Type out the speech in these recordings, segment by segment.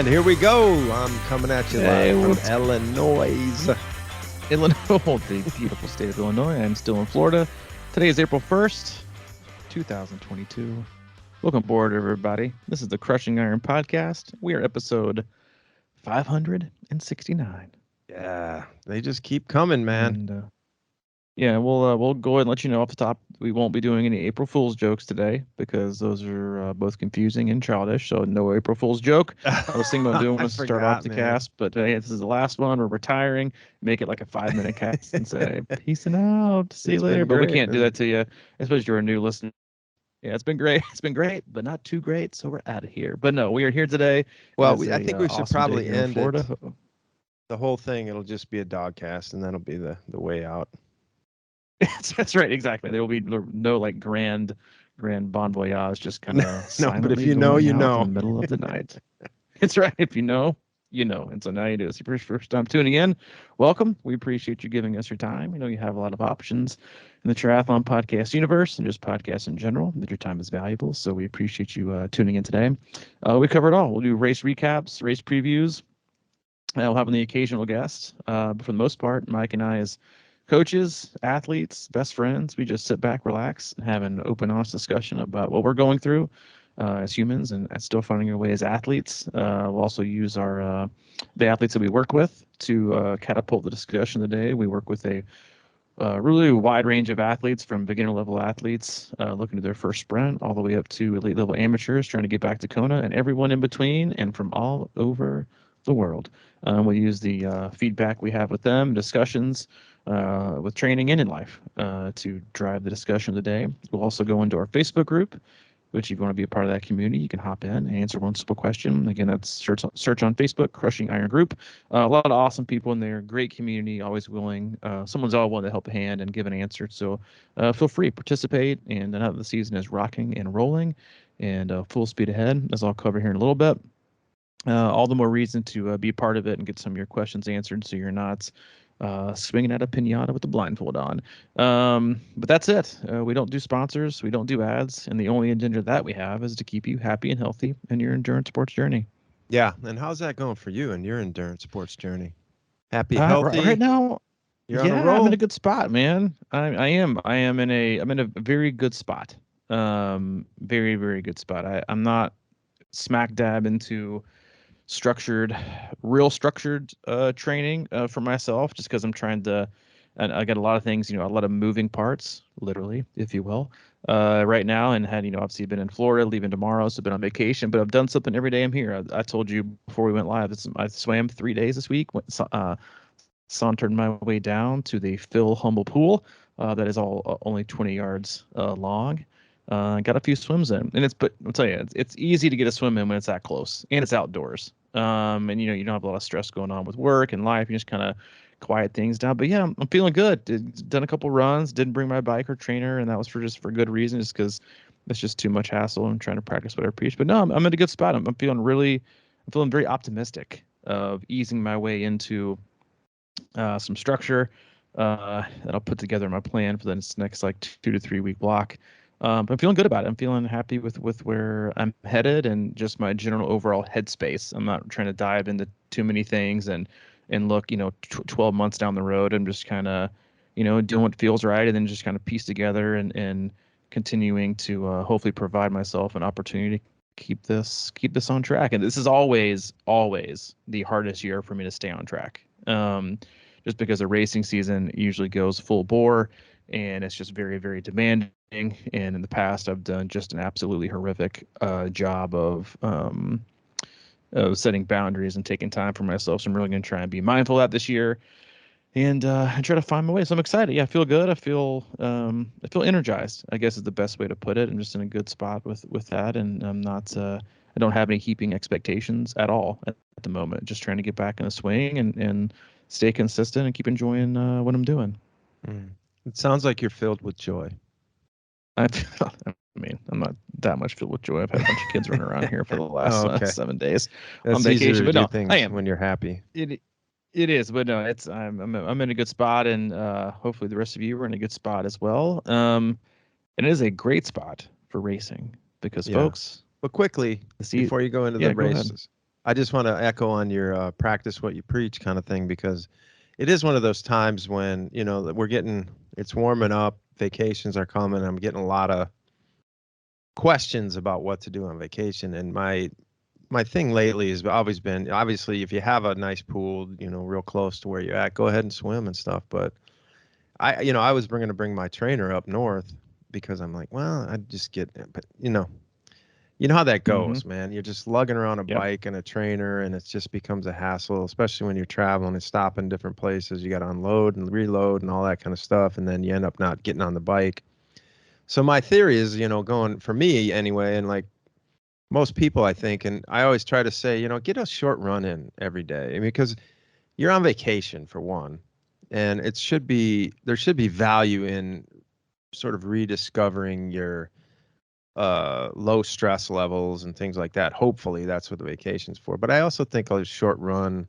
And here we go. I'm coming at you live from Illinois. The beautiful state of Illinois. I'm still in Florida. Today is April 1st, 2022. Welcome aboard, everybody. This is the Crushing Iron Podcast. We are episode 569. Yeah, they just keep coming, man. And, we'll go ahead and let you know off the top. We won't be doing any April Fool's jokes today because those are both confusing and childish. So no April Fool's joke. I was thinking about doing this to start off the cast, but this is the last one. We're retiring. Make it like a 5-minute cast and say peacing out. See you later. But we can't do that to you, especially you're a new listener. Yeah, it's been great. It's been great, but not too great. So we're out of here. But no, we are here today. Well, I think we should awesome probably end Florida. The whole thing. It'll just be a dog cast, and that'll be the way out. That's right, exactly. There will be no like grand bon voyage, just kind of no. But if you know, you know. In the middle of the night. It's right. If you know, you know. And so now you do. It's your first time tuning in. Welcome. We appreciate you giving us your time. You know, you have a lot of options in the triathlon podcast universe and just podcasts in general. That your time is valuable. So we appreciate you tuning in today. We cover it all. We'll do race recaps, race previews. We'll have the occasional guest. But for the most part, Mike and I as coaches, athletes, best friends, we just sit back, relax, and have an open, honest discussion about what we're going through as humans and still finding our way as athletes. We'll also use the athletes that we work with to catapult the discussion of the day. We work with a really wide range of athletes, from beginner level athletes looking to their first sprint all the way up to elite level amateurs trying to get back to Kona, and everyone in between, and from all over the world. We'll use the feedback we have with them, discussions with training and in life to drive the discussion of the day. We'll also go into our Facebook group, which if you want to be a part of that community, you can hop in and answer one simple question. Again, that's search on Facebook, Crushing Iron Group. A lot of awesome people in there, great community, always willing. Someone's always willing to help a hand and give an answer. So feel free, participate. And now that the season is rocking and rolling and full speed ahead, as I'll cover here in a little bit. All the more reason to be part of it and get some of your questions answered so you're not swinging at a pinata with the blindfold on. But that's it. We don't do sponsors. We don't do ads. And the only agenda that we have is to keep you happy and healthy in your endurance sports journey. Yeah. And how's that going for you in your endurance sports journey? Happy, healthy? Right now, you're on a roll? I'm in a good spot, man. I am. I'm in a very good spot. Very, very good spot. I'm not smack dab into real structured training for myself, just because I'm trying to, and I got a lot of things, a lot of moving parts, literally, if you will, right now, and had, obviously been in Florida, leaving tomorrow, so been on vacation, but I've done something every day I'm here. I told you before we went live, I swam 3 days this week, sauntered my way down to the Phil Humble pool that is only 20 yards long. Got a few swims in, and but I'll tell you, it's easy to get a swim in when it's that close and it's outdoors. And you don't have a lot of stress going on with work and life. You just kind of quiet things down. But yeah, I'm feeling good. Done a couple runs. Didn't bring my bike or trainer, and that was for good reason, just because it's just too much hassle. I'm trying to practice what I preach. But no, I'm in a good spot. I'm feeling very optimistic of easing my way into some structure that I'll put together my plan for the next like 2 to 3 week block. But I'm feeling good about it. I'm feeling happy with where I'm headed and just my general overall headspace. I'm not trying to dive into too many things and look, 12 months down the road. I'm just kind of, doing what feels right, and then just kind of piece together and continuing to hopefully provide myself an opportunity to keep this on track. And this is always the hardest year for me to stay on track. Just because the racing season usually goes full bore, and it's just very, very demanding. And in the past, I've done just an absolutely horrific job of setting boundaries and taking time for myself. So I'm really going to try and be mindful of that this year, and try to find my way. So I'm excited. Yeah, I feel good. I feel energized, I guess is the best way to put it. I'm just in a good spot with that, and I'm not. I don't have any heaping expectations at all at the moment. Just trying to get back in the swing and stay consistent and keep enjoying what I'm doing. It sounds like you're filled with joy. I'm not that much filled with joy. I've had a bunch of kids running around here for the last 7 days on vacation. But no, I am when you're happy. It is, but no, I'm in a good spot, and hopefully the rest of you are in a good spot as well. And it is a great spot for racing because, folks. But quickly, before you go into the races, I just want to echo on your practice what you preach kind of thing, because it is one of those times when, that it's warming up, vacations are coming. I'm getting a lot of questions about what to do on vacation. And my thing lately has always been, obviously, if you have a nice pool, real close to where you're at, go ahead and swim and stuff. But I was going to bring my trainer up north because I'm like, well, I just get, but you know how that Mm-hmm. goes, man. You're just lugging around a Yep. bike and a trainer, and it just becomes a hassle, especially when you're traveling and stopping different places. You got to unload and reload and all that kind of stuff, and then you end up not getting on the bike. So my theory is, going for me anyway, and like most people, I think, and I always try to say, get a short run in every day. I mean, because you're on vacation for one, and there should be value in sort of rediscovering your low stress levels and things like that. Hopefully that's what the vacation's for. But I also think a short run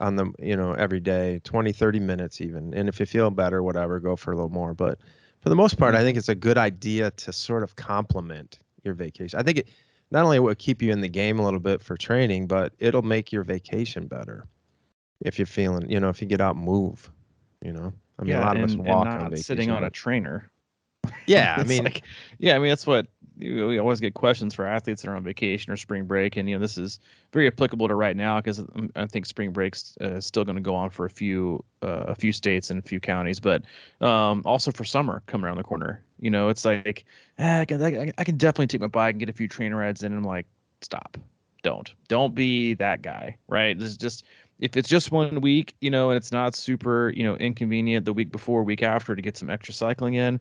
on them, every day, 20, 30 minutes even. And if you feel better, whatever, go for a little more. But for the most part, I think Mm-hmm. it's a good idea to sort of complement your vacation. I think it not only will keep you in the game a little bit for training, but it'll make your vacation better if you're feeling, if you get out and move, you know. I mean, a Yeah, lot of us and walk on not sitting vacation, on a but trainer. yeah, I It's mean, like, yeah, I mean, that's what we always get questions for athletes that are on vacation or spring break, and this is very applicable to right now because I think spring break's still going to go on for a few states and a few counties, but also for summer coming around the corner. It's like I can definitely take my bike and get a few trainer rides in, and I'm like, stop, don't be that guy, right? This is just if it's just 1 week, and it's not super, inconvenient the week before, week after to get some extra cycling in,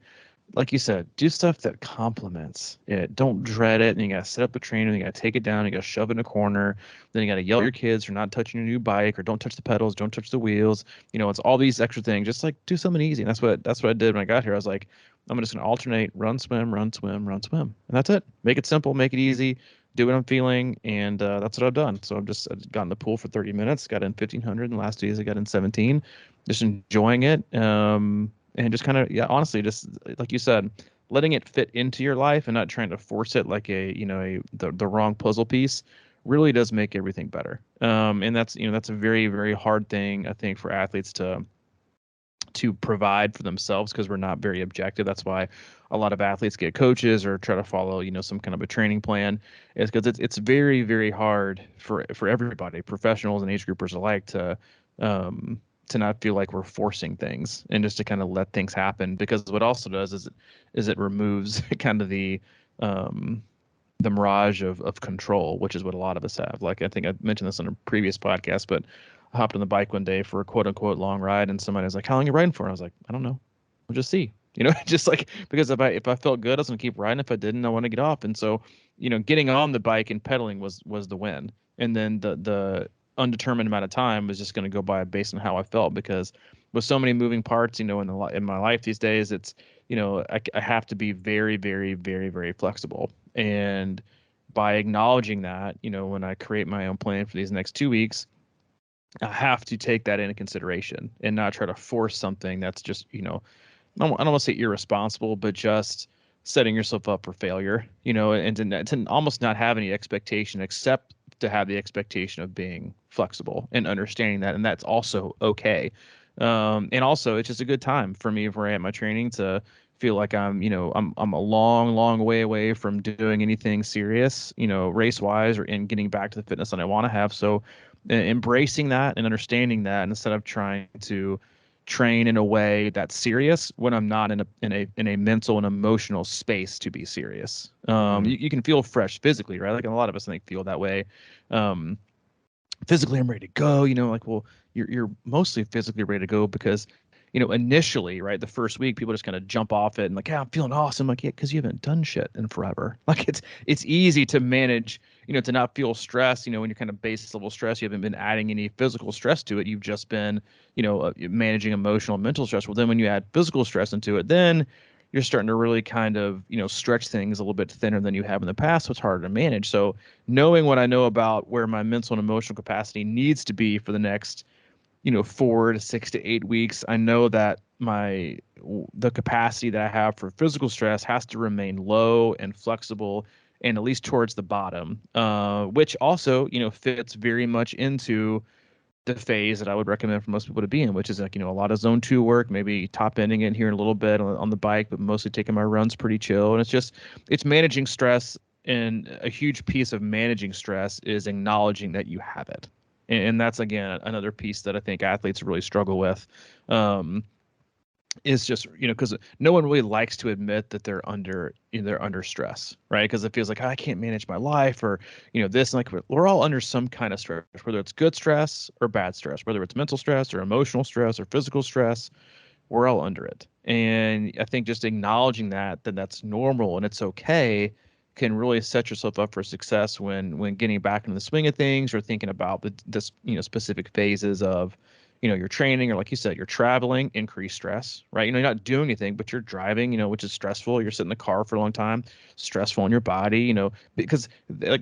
like you said, do stuff that complements it. Don't dread it. And you got to set up the trainer. You got to take it down. You got to shove it in a corner. Then you got to yell at your kids for not touching your new bike or don't touch the pedals, don't touch the wheels. It's all these extra things. Just like do something easy. And that's what I did when I got here. I was like, I'm just going to alternate run, swim, run, swim, run, swim. And that's it. Make it simple, make it easy, do what I'm feeling. And that's what I've done. So I've got in the pool for 30 minutes, got in 1500, and last 2 days I got in 17, just enjoying it. And just kind of, yeah, honestly, just like you said, letting it fit into your life and not trying to force it like the wrong puzzle piece really does make everything better. And that's a very, very hard thing, I think, for athletes to provide for themselves because we're not very objective. That's why a lot of athletes get coaches or try to follow, some kind of a training plan, is because it's very, very hard for everybody, professionals and age groupers alike, to not feel like we're forcing things and just to kind of let things happen. Because what also does is it removes kind of the mirage of control, which is what a lot of us have. Like I think I mentioned this on a previous podcast, but I hopped on the bike one day for a quote unquote long ride, and somebody was like, "How long are you riding for?" And I was like, "I don't know. We'll just see." Just like because if I felt good, I was gonna keep riding. If I didn't, I want to get off. And so, getting on the bike and pedaling was the win. And then the undetermined amount of time was just gonna go by based on how I felt because with so many moving parts, in my life these days, it's I have to be very, very, very, very flexible. And by acknowledging that, when I create my own plan for these next 2 weeks, I have to take that into consideration and not try to force something that's just, I don't want to say irresponsible, but just setting yourself up for failure, and to almost not have any expectation except to have the expectation of being flexible and understanding that. And that's also okay. And also it's just a good time for me where I am at my training to feel like I'm a long, long way away from doing anything serious, race wise or in getting back to the fitness that I want to have. So embracing that and understanding that instead of trying to train in a way that's serious when I'm not in a mental and emotional space to be serious. mm, You can feel fresh physically, right? Like a lot of us I think feel that way. Um, Physically I'm ready to go, like, well, you're mostly physically ready to go because initially, right, the first week people just kind of jump off it and like, yeah, I'm feeling awesome, like, yeah, because you haven't done shit in forever. Like it's easy to manage, to not feel stress, when you're kind of base level stress, you haven't been adding any physical stress to it, you've just been managing emotional and mental stress. Well, then when you add physical stress into it, then you're starting to really kind of stretch things a little bit thinner than you have in the past, so it's harder to manage. So knowing what I know about where my mental and emotional capacity needs to be for the next 4 to 6 to 8 weeks, I know that the capacity that I have for physical stress has to remain low and flexible and at least towards the bottom, which also, fits very much into the phase that I would recommend for most people to be in, which is like, a lot of zone 2 work, maybe top ending it here in a little bit on the bike, but mostly taking my runs pretty chill. And it's managing stress. And a huge piece of managing stress is acknowledging that you have it. And that's, again, another piece that I think athletes really struggle with. Is just, because no one really likes to admit that they're under stress, right? Because it feels like, I can't manage my life, or this. And like, we're all under some kind of stress, whether it's good stress or bad stress, whether it's mental stress or emotional stress or physical stress. We're all under it. And I think just acknowledging that that's normal and it's okay can really set yourself up for success when getting back into the swing of things, or thinking about this specific phases of your training, or like you said, you're traveling, increased stress, right? You're not doing anything, but you're driving, which is stressful. You're sitting in the car for a long time, stressful on your body, because like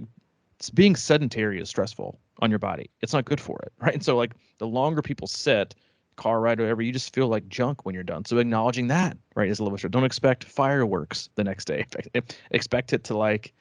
being sedentary is stressful on your body. It's not good for it, right? And so like the longer people sit, car ride or whatever, you just feel like junk when you're done. So acknowledging that, right, is a little bit. Don't expect fireworks the next day. Expect it to like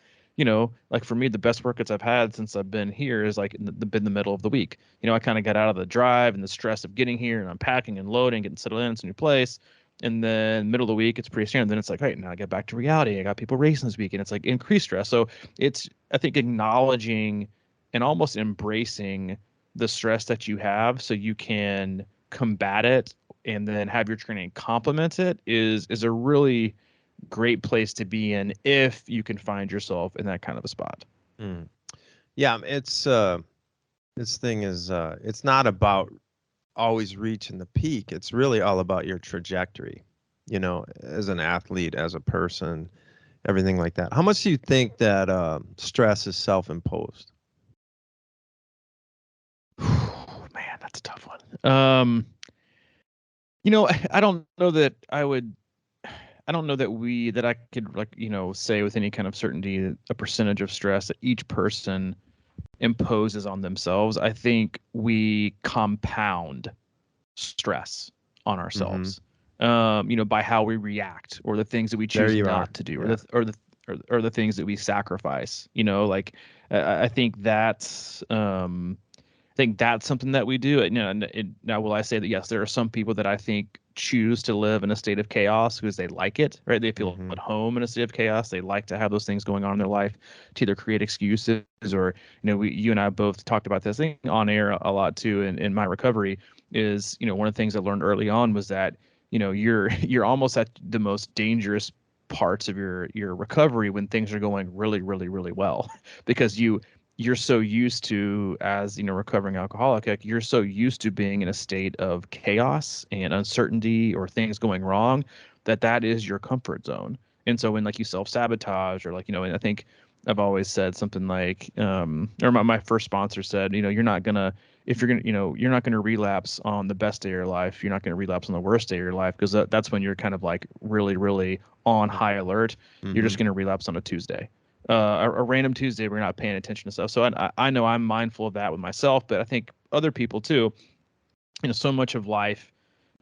for me, the best workouts I've had since I've been here is like in the middle of the week. I kind of got out of the drive and the stress of getting here and unpacking and loading, getting settled in. It's a new place. And then middle of the week, it's pretty standard. Then it's like, right, now I get back to reality. I got people racing this week, and it's like increased stress. So it's, I think, acknowledging and almost embracing the stress that you have so you can combat it and then have your training complement it is a really great place to be in if you can find yourself in that kind of a spot. Mm. Yeah, it's this thing is it's not about always reaching the peak. It's really all about your trajectory, as an athlete, as a person, everything like that. How much do you think that stress is self-imposed? Man, that's a tough one. I don't know that I don't know that I could say with any kind of certainty a percentage of stress that each person imposes on themselves. I think we compound stress on Mm-hmm. ourselves, by how we react, or the things that we There choose you are. not to do, Yeah. or the things that we sacrifice. Like I think that's something that we do. Now, will I say that yes, there are some people that I think choose to live in a state of chaos because they like it, right? They feel Mm-hmm. at home in a state of chaos. They like to have those things going on in their life to either create excuses, or you and I both talked about this thing on air a lot too. In my recovery, is one of the things I learned early on was that you're almost at the most dangerous parts of your recovery when things are going really, really, really well, because you're so used to, as recovering alcoholic, like you're so used to being in a state of chaos and uncertainty or things going wrong, that is your comfort zone. And so when like you self-sabotage, or like and I think I've always said something like or my first sponsor said, you're not gonna, if you're gonna, you're not gonna relapse on the best day of your life, you're not gonna relapse on the worst day of your life, because that's when you're kind of like really, really on high alert. You're Mm-hmm. just gonna relapse on a Tuesday, a random Tuesday where you're not paying attention to stuff. So I know I'm mindful of that with myself, but I think other people too. So much of life,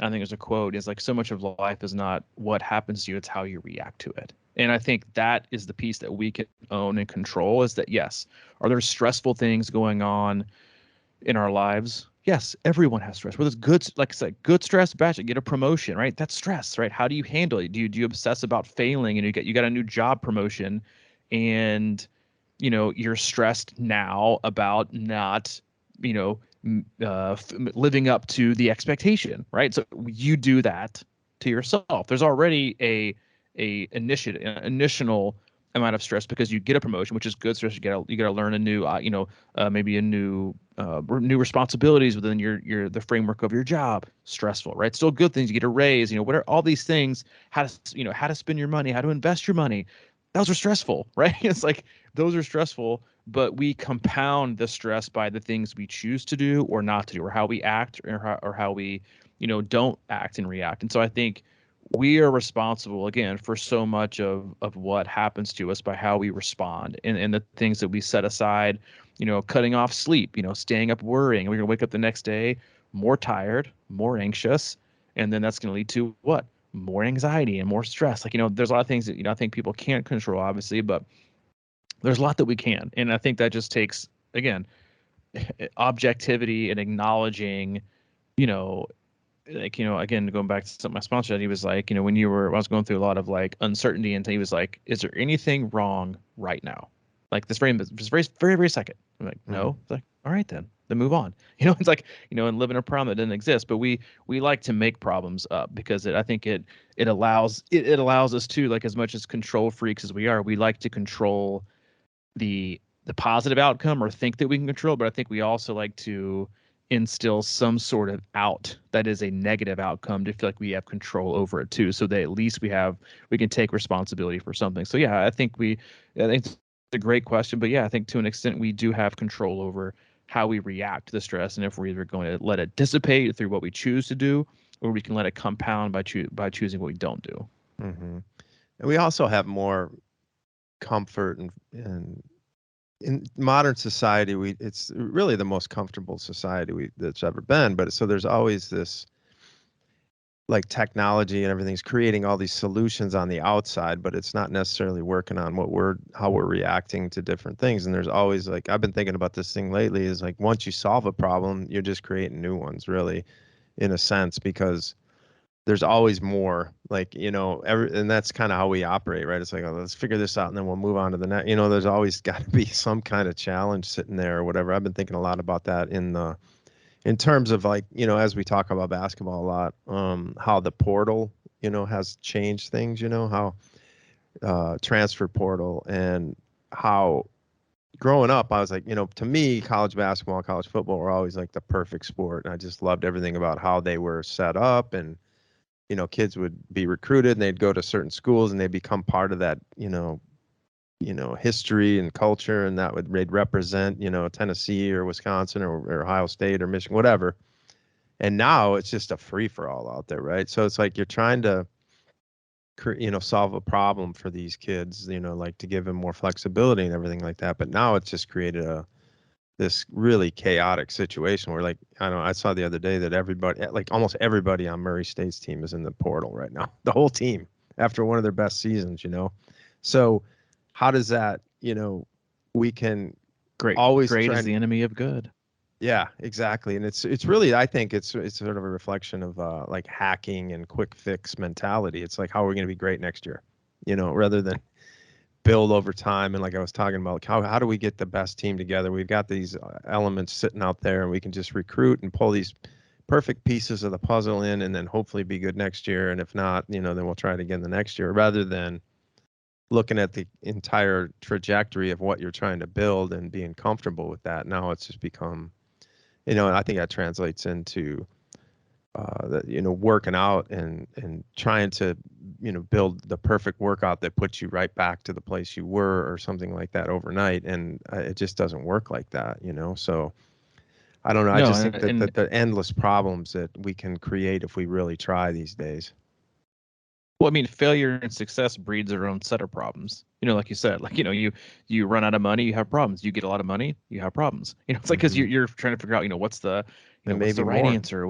I think there's a quote, is like, so much of life is not what happens to you, it's how you react to it. And I think that is the piece that we can own and control, is that yes, are there stressful things going on in our lives? Yes, everyone has stress. Whether it's good, like I said, good stress, bad, you get a promotion, right? That's stress, right? How do you handle it? Do you obsess about failing, and you got a new job promotion, and you're stressed now about not you know living up to the expectation, right? So you do that to yourself. There's already a initial amount of stress because you get a promotion, which is good stress. You got to learn a new maybe a new responsibilities within the framework of your job. Stressful, right? Still good things. You get a raise. What are all these things? How to spend your money, how to invest your money. Those are stressful, right? It's like those are stressful, but we compound the stress by the things we choose to do or not to do, or how we act, or how we don't act and react. And so I think we are responsible, again, for so much of what happens to us by how we respond, and the things that we set aside, cutting off sleep, staying up worrying. We're going to wake up the next day more tired, more anxious, and then that's going to lead to what? More anxiety and more stress. Like, there's a lot of things that, I think people can't control, obviously, but there's a lot that we can. And I think that just takes, again, objectivity and acknowledging, you know, like, again, going back to something my sponsor said, he was like, when I was going through a lot of like uncertainty, and he was like, is there anything wrong right now? Like this very, very, very second. I'm like, Mm-hmm. no. It's like, all right, then move on. It's like, and live in a problem that doesn't exist. But we like to make problems up because I think it allows us to, like, as much as control freaks as we are, we like to control the positive outcome or think that we can control, but I think we also like to instill some sort of out that is a negative outcome to feel like we have control over it too, so that at least we can take responsibility for something. So yeah, I think it's a great question, but yeah, I think to an extent we do have control over how we react to the stress, and if we're either going to let it dissipate through what we choose to do, or we can let it compound by choosing what we don't do. Mm-hmm. And we also have more comfort and in modern society, it's really the most comfortable society that's ever been. But so there's always this, like, technology and everything's creating all these solutions on the outside, but it's not necessarily working on how we're reacting to different things. And there's always, like, I've been thinking about this thing lately, is like, once you solve a problem, you're just creating new ones, really, in a sense, because there's always more, like, and that's kind of how we operate, right? It's like, oh, let's figure this out and then we'll move on to the next. There's always got to be some kind of challenge sitting there or whatever. I've been thinking a lot about that in terms of, like, as we talk about basketball a lot, how the portal, has changed things, how transfer portal, and how growing up, I was like, to me, college basketball and college football were always like the perfect sport. And I just loved everything about how they were set up. And kids would be recruited and they'd go to certain schools and they'd become part of that, history and culture, and they'd represent, Tennessee or Wisconsin or Ohio State or Michigan, whatever. And now it's just a free for all out there, right? So it's like you're trying to, solve a problem for these kids, like to give them more flexibility and everything like that. But now it's just created this really chaotic situation where, like, I don't know, I saw the other day that everybody, like almost everybody on Murray State's team is in the portal right now, the whole team, after one of their best seasons, So how does that, we can always Great try is and, the enemy of good. yeah, exactly. And it's really, I think it's sort of a reflection of like hacking and quick fix mentality. It's like, how are we going to be great next year, rather than build over time. And like I was talking about, like, how do we get the best team together? We've got these elements sitting out there, and we can just recruit and pull these perfect pieces of the puzzle in, and then hopefully be good next year. And if not, then we'll try it again the next year, rather than looking at the entire trajectory of what you're trying to build and being comfortable with that. Now it's just become, and I think that translates into working out and trying to, build the perfect workout that puts you right back to the place you were or something like that overnight. And it just doesn't work like that, So I don't know. I No, just think that and the endless problems that we can create if we really try these days. well, I mean, failure and success breeds their own set of problems. Like you said, like, you run out of money, you have problems. You get a lot of money, you have problems. It's like, because Hmm. you're trying to figure out, And what's maybe the right more. answer?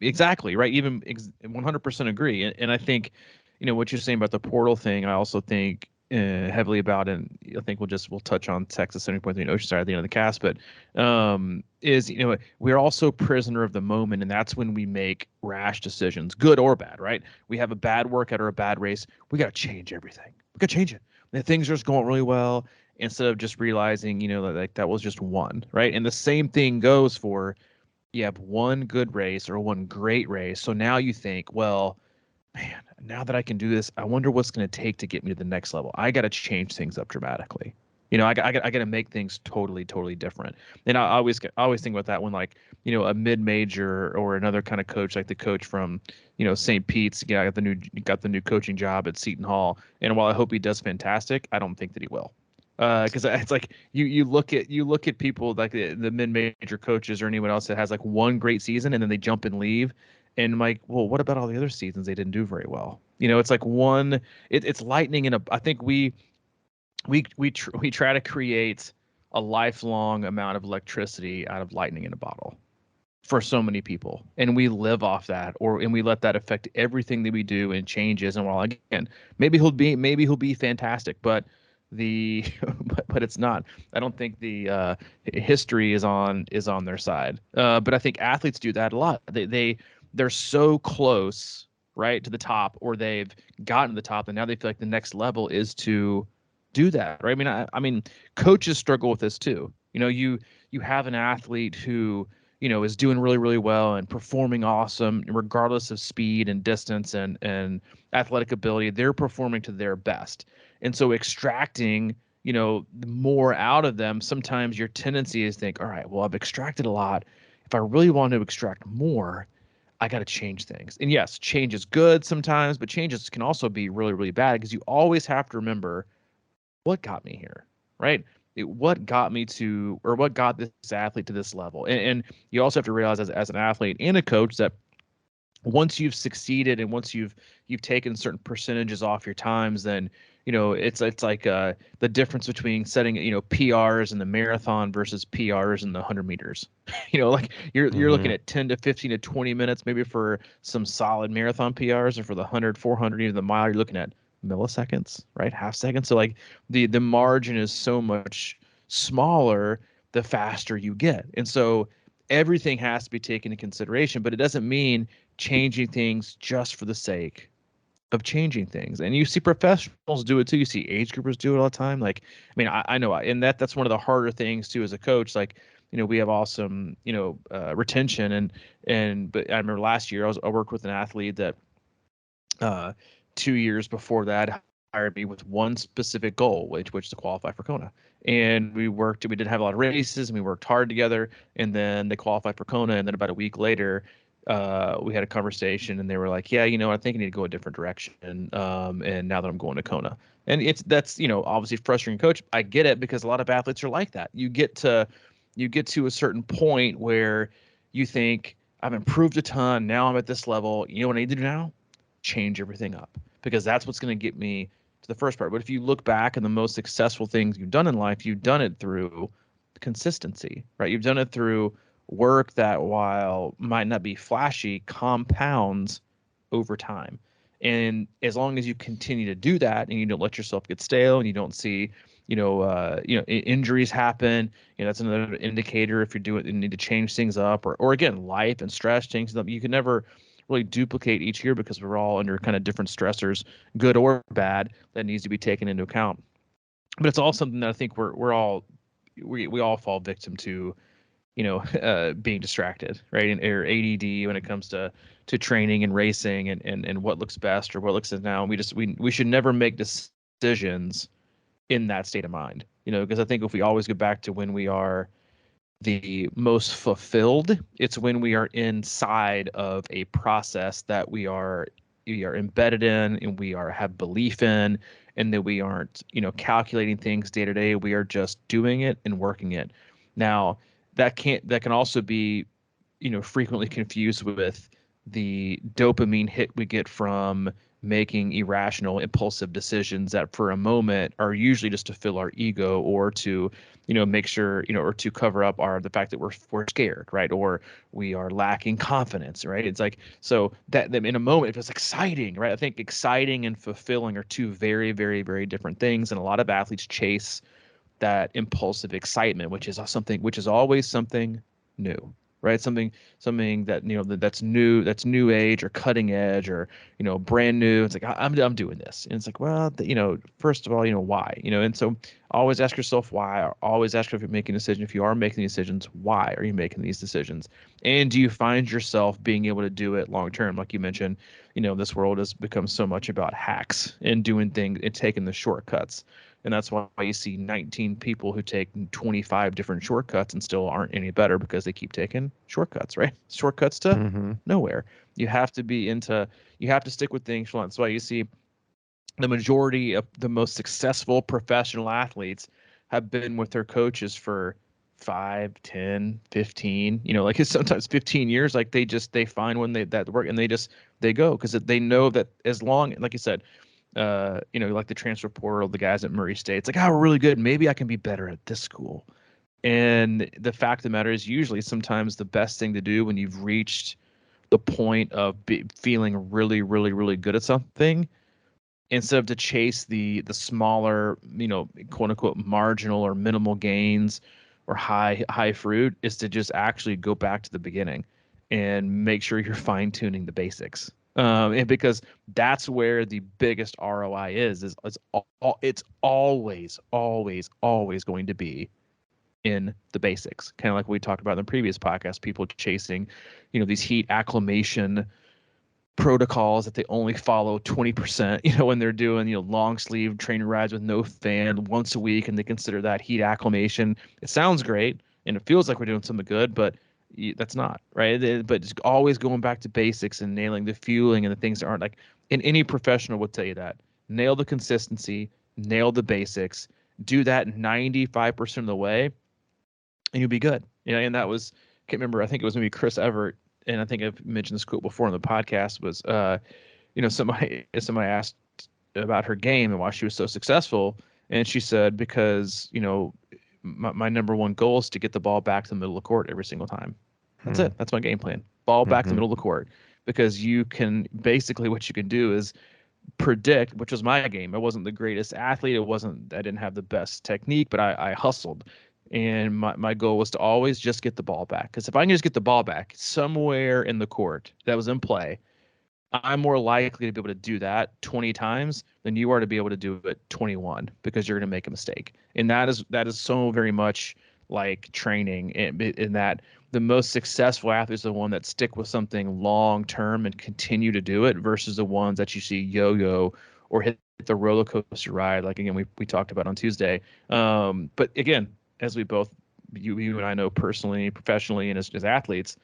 Exactly right? 100% agree. And I think, what you're saying about the portal thing, I also think heavily about, and I think we'll touch on Texas 70.3 and Oceanside at the end of the cast, but is, we're also prisoner of the moment, and that's when we make rash decisions, good or bad, right? We have a bad workout or a bad race, we got to change everything. We got to change it. And things are just going really well, instead of just realizing, that was just one, right? And the same thing goes for, you have one good race or one great race. So now you think, well, man, now that I can do this, I wonder what's going to take to get me to the next level. I got to change things up dramatically. I got to make things totally, totally different. And I always think about that when, like, a mid-major or another kind of coach, like the coach from, St. Pete's, got the new coaching job at Seton Hall. And while I hope he does fantastic, I don't think that he will. Because it's like you look at people like the mid-major coaches or anyone else that has like one great season and then they jump and leave, and I'm like, well, what about all the other seasons they didn't do very well? It's like it's lightning in a. I think we try to create a lifelong amount of electricity out of lightning in a bottle for so many people, and we live off that, and we let that affect everything that we do and changes. And while, again, maybe he'll be fantastic, but the but it's not. I don't think the history is on their side. But I think athletes do that a lot. They're so close, right, to the top, or they've gotten to the top, and now they feel like the next level is to do that, right? I mean, coaches struggle with this too. You have an athlete who is doing really, really well and performing awesome, regardless of speed and distance and athletic ability. They're performing to their best, and so extracting more out of them, sometimes your tendency is think, all right, well, I've extracted a lot. If I really want to extract more, I got to change things. And yes, change is good sometimes, but changes can also be really, really bad, because you always have to remember what got me here, right? What got me to, or what got this athlete to this level. And you also have to realize, as an athlete and a coach, that once you've succeeded and once you've taken certain percentages off your times, then it's like the difference between setting PRs in the marathon versus PRs in the 100 meters. Like you're looking at 10 to 15 to 20 minutes maybe for some solid marathon PRs, and for the 100, 400, even the mile, you're looking at milliseconds, right? Half seconds. So like the margin is so much smaller the faster you get. And so everything has to be taken into consideration, but it doesn't mean changing things just for the sake of changing things. And you see professionals do it too. You see age groupers do it all the time. Like, I mean, I know, and that's one of the harder things too as a coach. Like, we have awesome, retention, but I remember last year I worked with an athlete that 2 years before that hired me with one specific goal, which to qualify for Kona. And we did have a lot of races, and we worked hard together. And then they qualified for Kona. And then about a week later, we had a conversation, and they were like, yeah, I think I need to go a different direction. And now that I'm going to Kona, and that's obviously frustrating, coach. I get it, because a lot of athletes are like that. You get to a certain point where you think, I've improved a ton. Now I'm at this level. You know what I need to do now? Change everything up, because that's what's going to get me to the first part. But if you look back, and the most successful things you've done in life, you've done it through consistency, right? You've done it through work that, while might not be flashy, compounds over time. And as long as you continue to do that, and you don't let yourself get stale, and you don't see injuries happen, that's another indicator. If you need to change things up, or again, life and stress change them. You can never really duplicate each year, because we're all under kind of different stressors, good or bad, that needs to be taken into account. But it's all something that I think we all fall victim to, being distracted, right? And or ADD when it comes to training and racing, and what looks best or what looks now. We should never make decisions in that state of mind, because I think if we always go back to when we are the most fulfilled, it's when we are inside of a process that we are embedded in, and have belief in, and that we aren't calculating things day to day. We are just doing it and working it. Now that can also be frequently confused with the dopamine hit we get from making irrational, impulsive decisions that for a moment are usually just to fill our ego, or to make sure, or to cover up the fact that we're scared, right? Or we are lacking confidence, right? It's like, so that in a moment it feels exciting, right? I think exciting and fulfilling are two very, very, very different things, and a lot of athletes chase that impulsive excitement, which is always something new, right? Something that that's new age, or cutting edge, or brand new. It's like, I'm doing this, and it's like, well, first of all, why, and so always ask yourself why. Or always ask if you're making a decision. If you are making decisions, why are you making these decisions? And do you find yourself being able to do it long term? Like you mentioned, this world has become so much about hacks and doing things and taking the shortcuts. And that's why you see 19 people who take 25 different shortcuts and still aren't any better, because they keep taking shortcuts, right? Shortcuts to nowhere. You have to stick with things. That's why you see the majority of the most successful professional athletes have been with their coaches for 5, 10, 15, like it's sometimes 15 years. Like they find when that work, and they go, because they know that as long, like you said, like the transfer portal, the guys at Murray State, it's like, oh, we're really good. Maybe I can be better at this school. And the fact of the matter is, usually sometimes the best thing to do when you've reached the point of feeling really, really, really good at something instead of to chase the smaller, quote unquote marginal or minimal gains or high fruit, is to just actually go back to the beginning and make sure you're fine tuning the basics. And because that's where the biggest ROI is it's always going to be in the basics. Kind of like we talked about in the previous podcast, people chasing, these heat acclimation protocols that they only follow 20%, when they're doing, long sleeve training rides with no fan once a week, and they consider that heat acclimation. It sounds great and it feels like we're doing something good, but that's not right. But it's always going back to basics and nailing the fueling and the things that aren't like, in any professional would tell you that nail the consistency, nail the basics, do that 95% of the way, and you'll be good. And that was, can't remember, I think it was maybe Chris Everett, and I think I've mentioned this quote before on the podcast, was somebody asked about her game and why she was so successful, and she said, because my number one goal is to get the ball back to the middle of the court every single time. That's it. That's my game plan. Ball back to the middle of the court, because you can basically, what you can do is predict, which was my game. I wasn't the greatest athlete. I didn't have the best technique, but I hustled. And my goal was to always just get the ball back. Because if I can just get the ball back somewhere in the court that was in play, I'm more likely to be able to do that 20 times than you are to be able to do it 21, because you're going to make a mistake. And that is so very much like training, in that the most successful athletes are the one that stick with something long term and continue to do it, versus the ones that you see yo-yo or hit the roller coaster ride, like again we talked about on Tuesday. But again, as we both, you and I know personally, professionally, and as athletes,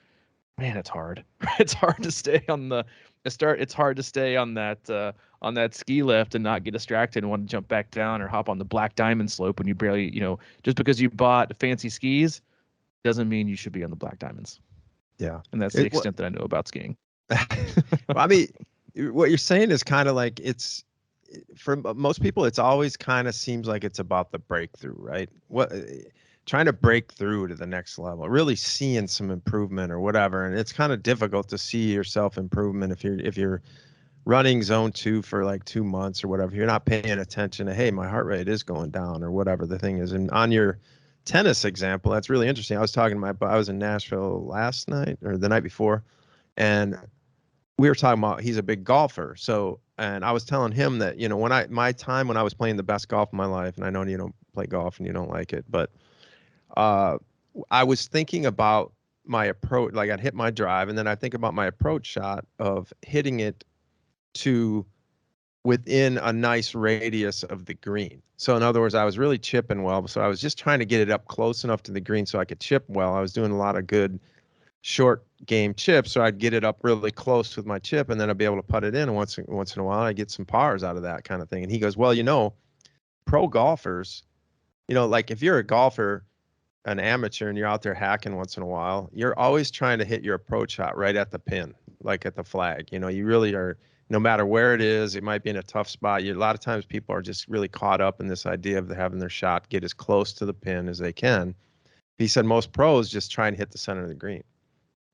man, it's hard. It's hard to stay on it's hard to stay on that ski lift and not get distracted and want to jump back down or hop on the black diamond slope when you barely, just because you bought fancy skis doesn't mean you should be on the black diamonds. Yeah. And that's the extent that I know about skiing. Well, I mean, what you're saying is kind of like, it's, for most people, it's always kind of seems like it's about the breakthrough, right? Trying to break through to the next level, really seeing some improvement or whatever. And it's kind of difficult to see yourself improvement if you're running zone 2 for like 2 months or whatever. You're not paying attention to, hey, my heart rate is going down or whatever the thing is. And on your tennis example, that's really interesting. I was in Nashville last night or the night before, and we were talking about, he's a big golfer. So, and I was telling him that, when I was playing the best golf of my life, and I know you don't play golf and you don't like it, but I was thinking about my approach. Like, I'd hit my drive, and then I think about my approach shot of hitting it to within a nice radius of the green. So in other words, I was really chipping well. So I was just trying to get it up close enough to the green so I could chip well. I was doing a lot of good short game chips, so I'd get it up really close with my chip, and then I'd be able to put it in. And once in a while, I get some pars out of that kind of thing. And he goes, well, pro golfers, like if you're a golfer, an amateur, and you're out there hacking once in a while, you're always trying to hit your approach shot right at the pin, like at the flag. You really are, no matter where it is. It might be in a tough spot. A lot of times people are just really caught up in this idea of having their shot get as close to the pin as they can. He said most pros just try and hit the center of the green.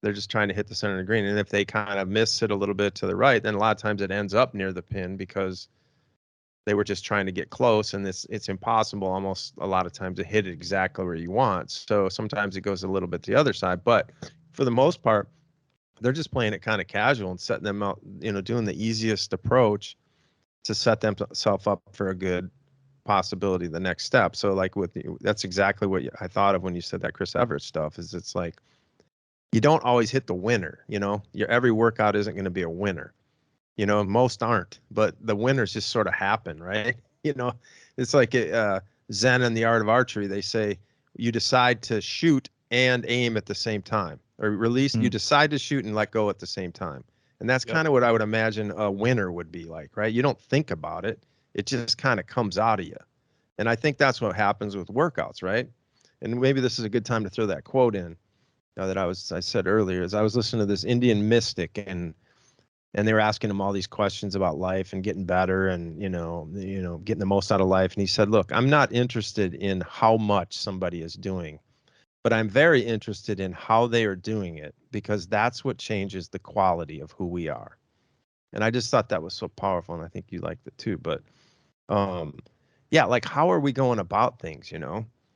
They're just trying to hit the center of the green. And if they kind of miss it a little bit to the right, then a lot of times it ends up near the pin because they were just trying to get close, and it's impossible almost a lot of times to hit it exactly where you want. So sometimes it goes a little bit to the other side, but for the most part, they're just playing it kind of casual and setting them out, doing the easiest approach to set themselves up for a good possibility, the next step. So like that's exactly what I thought of when you said that Chris Everett stuff, is it's like, you don't always hit the winner, your every workout isn't going to be a winner. Most aren't, but the winners just sort of happen, right? It's like Zen and the art of archery. They say you decide to shoot and aim at the same time, or release. You decide to shoot and let go at the same time. And that's kind of what I would imagine a winner would be like, right? You don't think about it. It just kind of comes out of you. And I think that's what happens with workouts, right? And maybe this is a good time to throw that quote in that I said earlier, as I was listening to this Indian mystic, and they were asking him all these questions about life and getting better and, getting the most out of life. And he said, look, I'm not interested in how much somebody is doing, but I'm very interested in how they are doing it, because that's what changes the quality of who we are. And I just thought that was so powerful, and I think you liked it too. But um, yeah, like how are we going about things?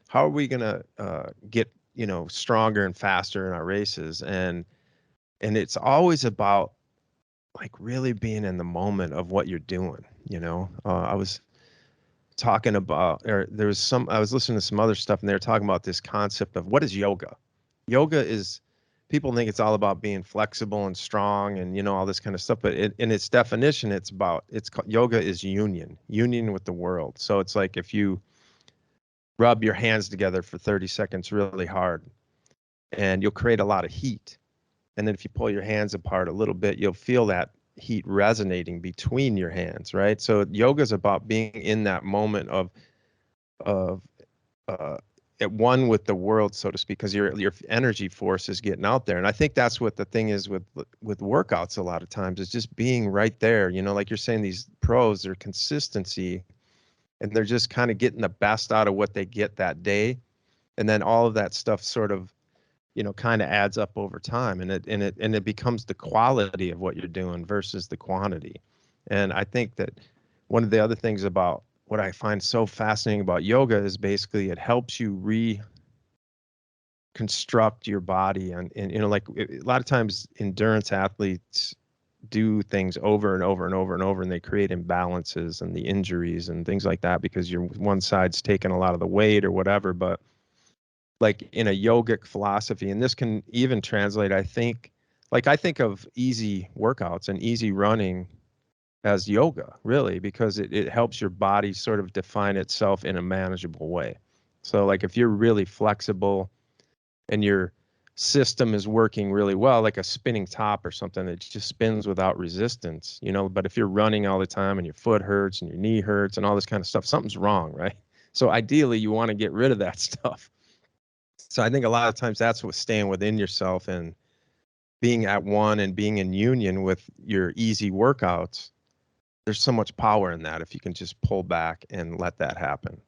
How are we gonna get stronger and faster in our races? And it's always about like really being in the moment of what you're doing. I was talking about, or there was some, I was listening to some other stuff, and they were talking about this concept of what is yoga. Yoga is, people think it's all about being flexible and strong and all this kind of stuff, but in its definition, yoga is union with the world. So it's like if you rub your hands together for 30 seconds really hard, and you'll create a lot of heat. And then if you pull your hands apart a little bit, you'll feel that heat resonating between your hands, right? So yoga is about being in that moment of uh, at one with the world, so to speak, because your energy force is getting out there. And I think that's what the thing is with workouts a lot of times, is just being right there. Like you're saying, these pros, their consistency, and they're just kind of getting the best out of what they get that day. And then all of that stuff sort of kind of adds up over time, and it becomes the quality of what you're doing versus the quantity. And I think that one of the other things about what I find so fascinating about yoga is basically it helps you reconstruct your body. And like a lot of times endurance athletes do things over and over and over and over, and they create imbalances and the injuries and things like that because one side's taking a lot of the weight or whatever. But like in a yogic philosophy, and this can even translate, I think, like I think of easy workouts and easy running as yoga, really, because it helps your body sort of define itself in a manageable way. So like if you're really flexible and your system is working really well, like a spinning top or something that just spins without resistance, but if you're running all the time and your foot hurts and your knee hurts and all this kind of stuff, something's wrong, right? So ideally you want to get rid of that stuff. So I think a lot of times that's what staying within yourself and being at one and being in union with your easy workouts. There's so much power in that if you can just pull back and let that happen.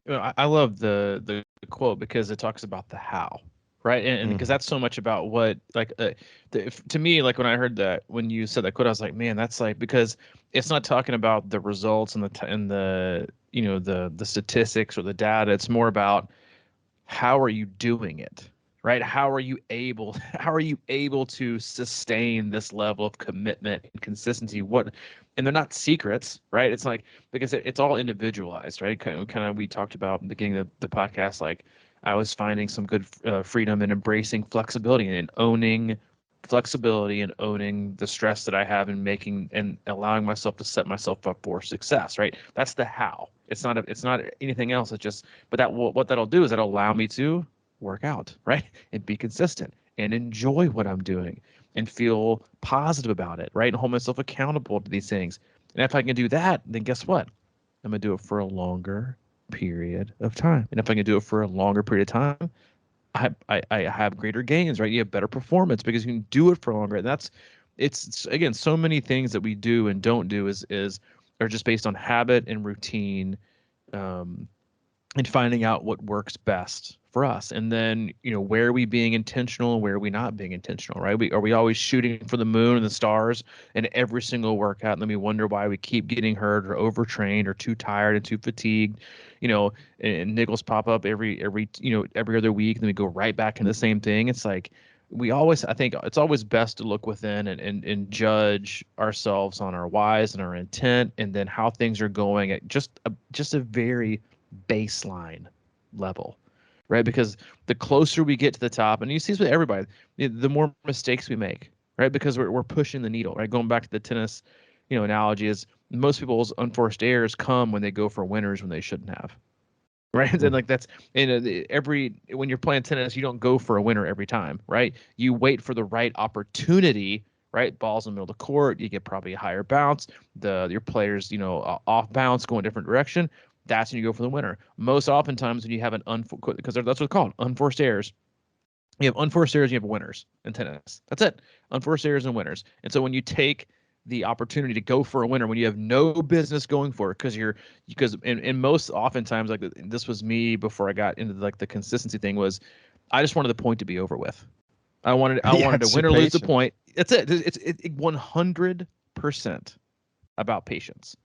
I love the quote because it talks about the how, right? And because that's so much about what, like, to me, like when I heard that, when you said that quote, I was like, man, that's like, because it's not talking about the results and the the statistics or the data. It's more about how are you doing it, right? How are you able to sustain this level of commitment and consistency? And they're not secrets, right? It's like, because it's all individualized, right? Kind of we talked about in the beginning of the podcast, like I was finding some good freedom in embracing flexibility and owning flexibility and owning the stress that I have in making and allowing myself to set myself up for success, right? That's the how. It's not anything else. It's just, but what that'll do is that'll allow me to work out, right? And be consistent and enjoy what I'm doing and feel positive about it, right? And hold myself accountable to these things. And if I can do that, then guess what? I'm gonna do it for a longer period of time. And if I can do it for a longer period of time, I have greater gains, right? You have better performance because you can do it for longer. And it's again, so many things that we do and don't do is are just based on habit and routine, um, and finding out what works best for us. And then, where are we being intentional and where are we not being intentional, right? Are we always shooting for the moon and the stars in every single workout? And then we wonder why we keep getting hurt or overtrained or too tired and too fatigued, and niggles pop up every other week. And then we go right back into the same thing. It's like, I think it's always best to look within and judge ourselves on our whys and our intent, and then how things are going at just a very baseline level, right? Because the closer we get to the top, and you see this with everybody, the more mistakes we make, right? Because we're pushing the needle, right? Going back to the tennis, analogy, is most people's unforced errors come when they go for winners when they shouldn't have, right? And like that's, when you're playing tennis, you don't go for a winner every time, right? You wait for the right opportunity, right? Balls in the middle of the court, you get probably a higher bounce. Your players, off bounce, go in a different direction. That's when you go for the winner. Most oftentimes when you have because that's what's called unforced errors. You have unforced errors, you have winners in tennis. That's it. Unforced errors and winners. And so when you take the opportunity to go for a winner when you have no business going for it, because and most oftentimes, like this was me before I got into like the consistency thing, was I just wanted the point to be over with. I wanted Yeah, to it's win or lose the patient. point. That's it. It's 100% 100% about patience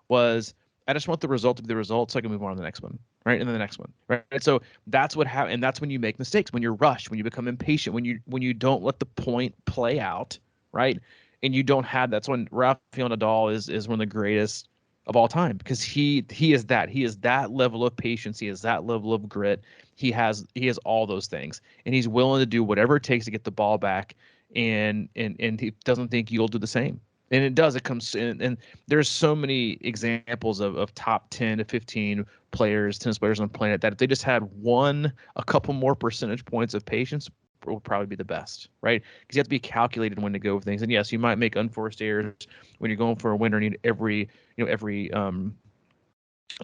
was, I just want the result to be the result so I can move on to the next one, right? And then the next one, right? And so that's what happens, and that's when you make mistakes, when you're rushed, when you become impatient, when you don't let the point play out, right? And you don't have, that's when Rafael Nadal is one of the greatest of all time, because he is that level of patience, he is that level of grit, he has all those things, and he's willing to do whatever it takes to get the ball back, and he doesn't think you'll do the same. And it does. It comes in, and there's so many examples of top 10 to 15 players, tennis players on the planet, that if they just had a couple more percentage points of patience, would probably be the best, right? Because you have to be calculated when to go with things. And yes, you might make unforced errors when you're going for a winner. You need every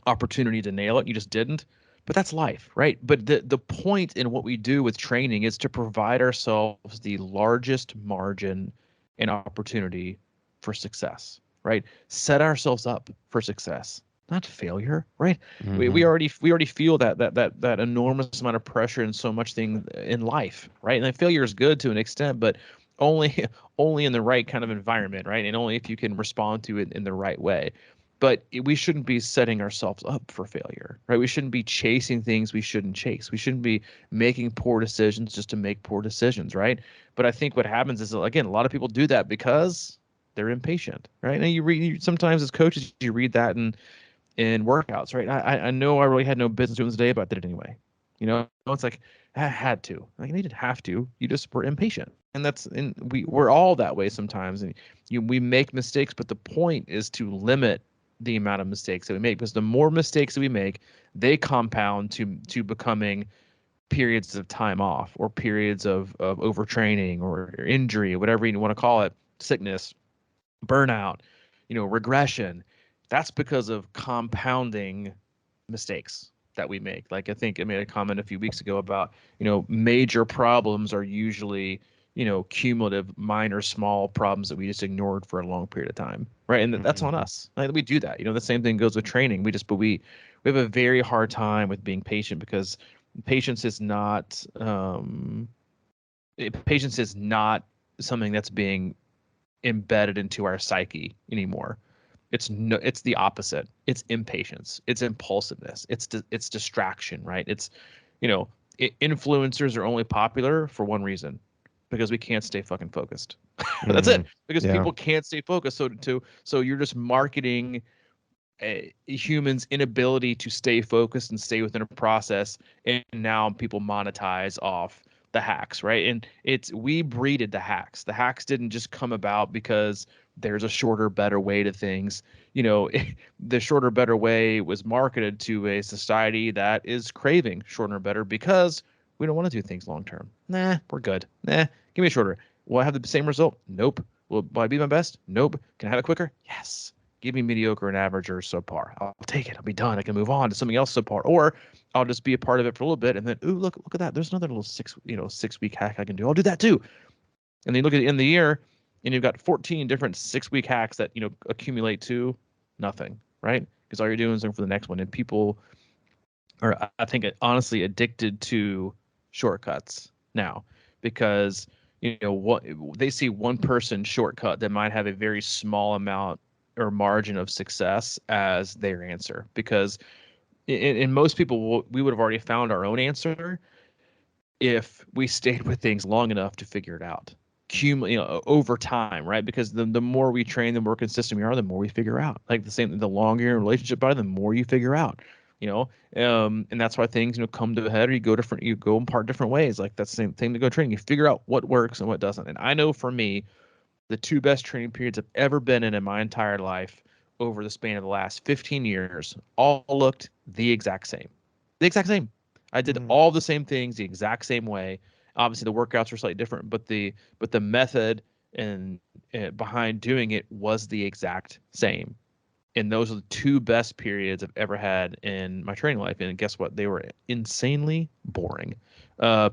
opportunity to nail it. You just didn't. But that's life, right? But the point in what we do with training is to provide ourselves the largest margin and opportunity for success, right? Set ourselves up for success, not failure, right? We, Mm-hmm. we already we already feel that enormous amount of pressure and so much thing in life, right? And then failure is good to an extent, but only only in the right kind of environment, right? And only if you can respond to it in the right way. But we shouldn't be setting ourselves up for failure, right? We shouldn't be chasing things we shouldn't chase. We shouldn't be making poor decisions just to make poor decisions, right? But I think what happens is, again, a lot of people do that because they're impatient, right? And sometimes as coaches, you read that in workouts, right? I know I really had no business doing this today, but I did it anyway. It's like I had to. Like, you didn't have to. You just were impatient, and we're all that way sometimes. And we make mistakes, but the point is to limit the amount of mistakes that we make, because the more mistakes that we make, they compound to becoming periods of time off, or periods of overtraining, or injury, or whatever you want to call it, sickness, burnout, regression. That's because of compounding mistakes that we make. Like, I think I made a comment a few weeks ago about, major problems are usually, cumulative, minor, small problems that we just ignored for a long period of time, right? And that's on us. Like, we do that. The same thing goes with training. We have a very hard time with being patient, because patience is not patience is not something that's being embedded into our psyche anymore. It's the opposite. It's impatience. It's impulsiveness. It's distraction, right? Influencers are only popular for one reason, because we can't stay fucking focused. That's it. Because Yeah. people can't stay focused. So you're just marketing a human's inability to stay focused and stay within a process, and now people monetize off the hacks, right? And we breeded the hacks. The hacks didn't just come about because there's a shorter, better way to things. The shorter, better way was marketed to a society that is craving shorter, better, because we don't want to do things long term. Nah, we're good. Nah, give me a shorter. Will I have the same result? Nope. Will I be my best? Nope. Can I have it quicker? Yes. Give me mediocre and average or subpar. I'll take it. I'll be done. I can move on to something else subpar, or I'll just be a part of it for a little bit, and then, ooh, look at that. There's another little 6-week hack I can do. I'll do that too. And then you look at the end of the year, and you've got 14 different 6-week hacks that accumulate to nothing, right? Because all you're doing is looking for the next one. And people are, I think, honestly addicted to shortcuts now, because what they see one person shortcut that might have a very small amount or margin of success as their answer, because in most people, we would have already found our own answer if we stayed with things long enough to figure it out, over time, right? Because the more we train, the more consistent we are, the more we figure out. Like, the longer you're in a relationship, the more you figure out. And that's why things come to a head, or you go in part different ways. Like, that's the same thing to go training. You figure out what works and what doesn't. And I know for me, the 2 best training periods I've ever been in my entire life, over the span of the last 15 years, all looked the exact same. The exact same. I did all the same things the exact same way. Obviously, the workouts were slightly different, but the method and behind doing it was the exact same. And those are the 2 best periods I've ever had in my training life. And guess what? They were insanely boring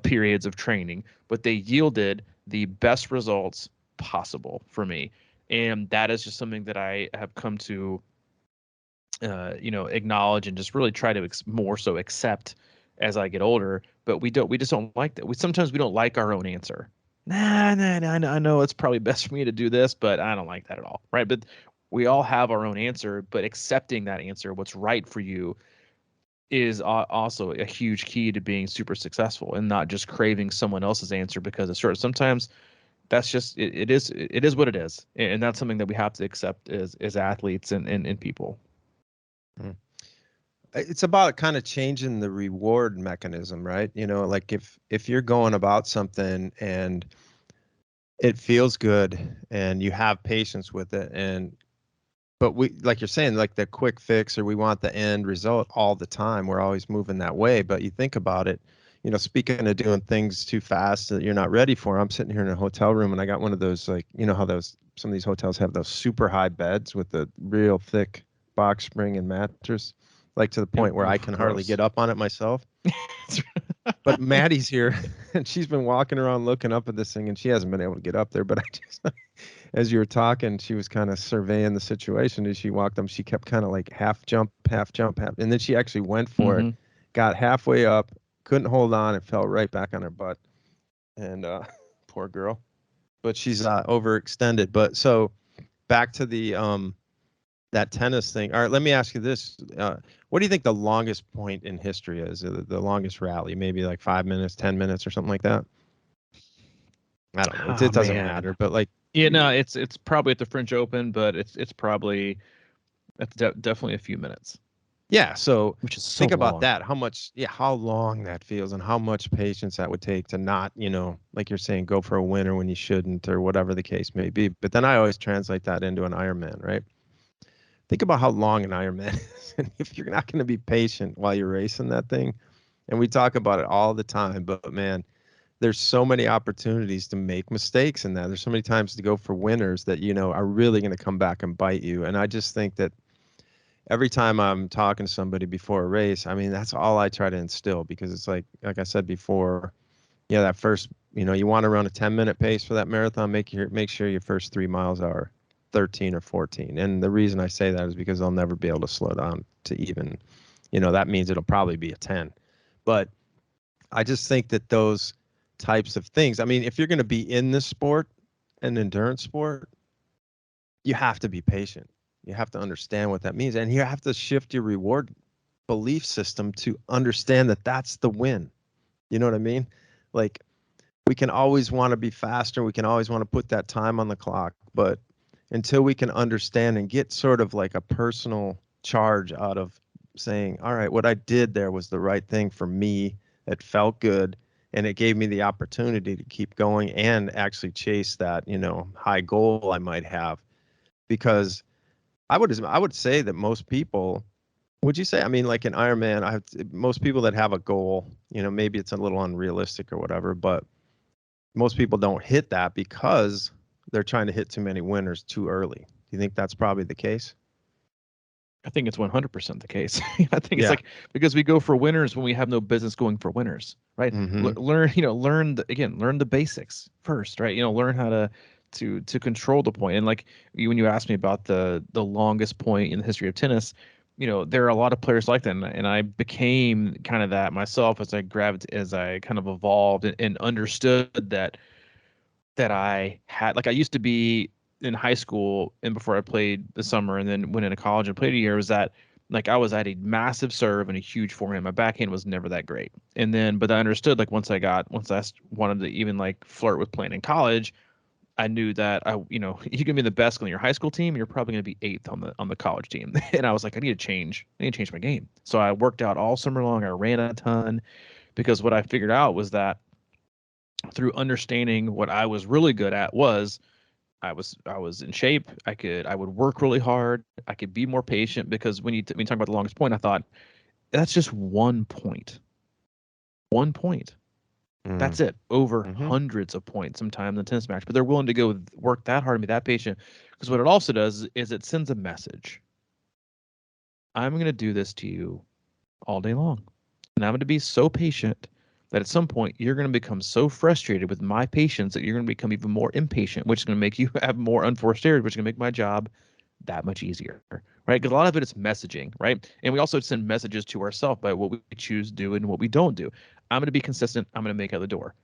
periods of training, but they yielded the best results possible for me. And that is just something that I have come to acknowledge, and just really try to more so accept as I get older. But we just don't like that. Sometimes we don't like our own answer. I know it's probably best for me to do this, but I don't like that at all, right? But we all have our own answer, but accepting that answer, what's right for you, is also a huge key to being super successful, and not just craving someone else's answer because it's short. Sometimes that's just it is what it is, and that's something that we have to accept as athletes and people. Mm. It's about kind of changing the reward mechanism, right? Like if you're going about something and it feels good and you have patience with it, and but we, like you're saying, like the quick fix, or we want the end result all the time, we're always moving that way. But you think about it, speaking of doing things too fast that you're not ready for, I'm sitting here in a hotel room and I got one of those, like, how those, some of these hotels have those super high beds with the real thick box spring and mattress, like to the point where I Oof, can hardly gross. get up on it myself. But Maddie's here and she's been walking around looking up at this thing and she hasn't been able to get up there. But I just, as you were talking, she was kind of surveying the situation as she walked up. She kept kind of like half jump, half jump, half, and then she actually went for it, Hmm. got halfway up, couldn't hold on, and fell right back on her butt. And poor girl. But she's overextended. But so back to the that tennis thing. All right, let me ask you this: what do you think the longest point in history is? The longest rally, maybe like 5 minutes, 10 minutes, or something like that. I don't know. It, Oh it doesn't man. matter. But like, Yeah, no, it's probably at the French Open, but it's probably definitely a few minutes, yeah. So which is so think about long. that. How much, yeah, how long that feels, and how much patience that would take to not, like you're saying, go for a winner when you shouldn't, or whatever the case may be. But then I always translate that into an Ironman, right? Think about how long an Ironman is, and if you're not going to be patient while you're racing that thing, and we talk about it all the time, but man, there's so many opportunities to make mistakes in that. There's so many times to go for winners that are really going to come back and bite you. And I just think that every time I'm talking to somebody before a race, I mean, that's all I try to instill, because it's like I said before, that first, you want to run a 10-minute pace for that marathon, make sure your first 3 miles are 13 or 14. And the reason I say that is because they'll never be able to slow down to even, that means it'll probably be a 10. But I just think that those types of things, I mean, if you're going to be in this sport, an endurance sport, you have to be patient. You have to understand what that means. And you have to shift your reward belief system to understand that that's the win. You know what I mean? Like, we can always want to be faster. We can always want to put that time on the clock. But until we can understand and get sort of like a personal charge out of saying, all right, what I did there was the right thing for me. It felt good. And it gave me the opportunity to keep going and actually chase that, high goal I might have. Because I would say that most people, would you say, I mean, like an Ironman, most people that have a goal, maybe it's a little unrealistic or whatever, but most people don't hit that because they're trying to hit too many winners too early. Do you think that's probably the case? I think it's 100% the case. I think it's Yeah. like because we go for winners when we have no business going for winners, right? Mm-hmm. Learn, learn the basics first, right? Learn how to control the point. And like when you asked me about the longest point in the history of tennis, there are a lot of players like that, and I became kind of that myself as as I kind of evolved and understood that I had. Like I used to be in high school and before I played the summer and then went into college and played a year, was that like I was at a massive serve and a huge forehand. My backhand was never that great. And then, but I understood like once I wanted to even like flirt with playing in college, I knew that you can be the best on your high school team, you're probably going to be eighth on the college team. And I was like, I need to change. I need to change my game. So I worked out all summer long. I ran a ton because what I figured out was that through understanding what I was really good at was I was in shape. I would work really hard. I could be more patient because when you talk about the longest point, I thought that's just 1 point. 1 point. Mm. That's it. Over Mm-hmm. hundreds of points sometimes in a tennis match, but they're willing to go work that hard and be that patient because what it also does is it sends a message. I'm going to do this to you all day long. And I'm going to be so patient that at some point you're going to become so frustrated with my patience that you're going to become even more impatient, which is going to make you have more unforced errors, which is going to make my job that much easier, right? Because a lot of it is messaging, right? And we also send messages to ourselves by what we choose to do and what we don't do. I'm going to be consistent. I'm going to make out the door.